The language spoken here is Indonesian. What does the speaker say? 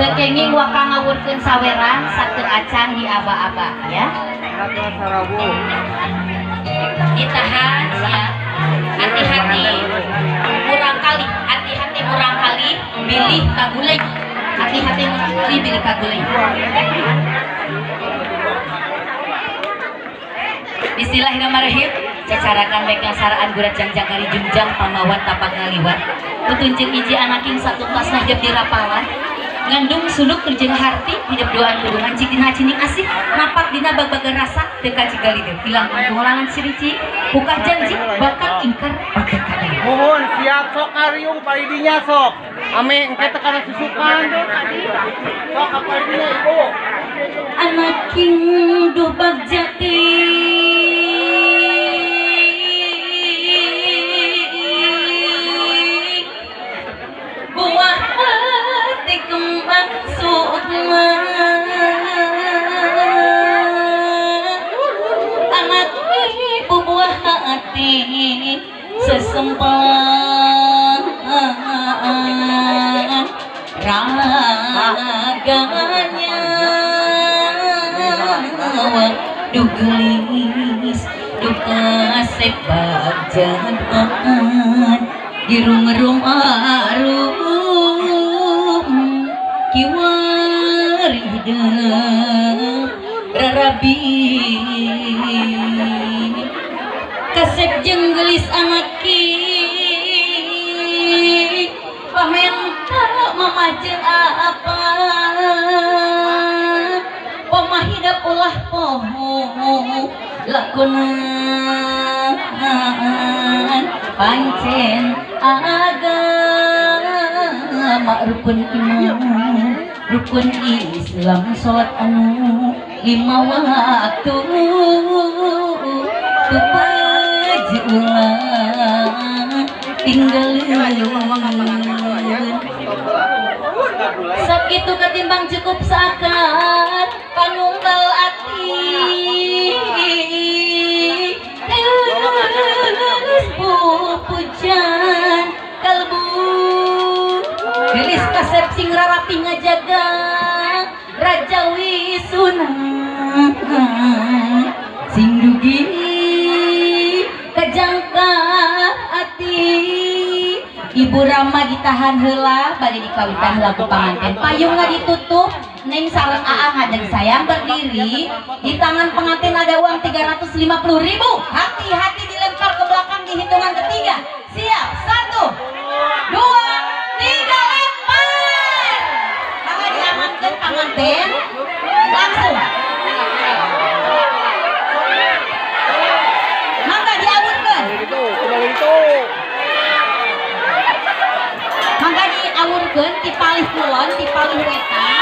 Tekenging waka ngawurkeun sawerang sakeur acan di aba-aba ya. Ditahan ya. Hati-hati murang kali bilih kagulai. Hati-hati murang kali bilih kagulai. Bismillahirrahmanirrahim. Cacarakan baik lasaraan gurat jangjang kali jungjang pamawat tapak ngaliwat. Kutuncing iji anaking satu tas najab dirapalan. Ngandung suluk kerjeng harti hidup doan kudu ngancik dina cining asih napak dina bag-bagan rasa dekat cigali deu hilang pengulangan sirici buka janji bakat ingkar bakat kadang mohon siap sok kariung paidinya sok ame engke teh kana susukan sok ka paidinya ibu anaking dubag jati buah hati kembang sukma anak ibu buah hati sesemplan raganya dugelis duka sepak jalan di rum arum kiwarida rarabi kasep jenggelis anaki pamenta mamajeng apa pamahidap ulah poho lakonan pancen agama rukun iman rukun Islam sholat anu 5 waktu tupaji ulang tinggalin sakitu ketimbang cukup sakat panunggal ati pupujan kalbu gelis kasep sing rarapi ngajaga raja wisuna sing dugi kajangka ati Ibu Rama ditahan heula bade dikawitan lagu panganten payungna ditutup neng sareng Aa ngajeng sayang berdiri di tangan pengantin ada uang 350.000 hati-hati dilempar ke belakang di hitungan ketiga siap 1 2 3 lempar mangga diamankeun pengantin langsung mangga diawurkeun mangga diawurkeun ti palih kulon ti palih wetan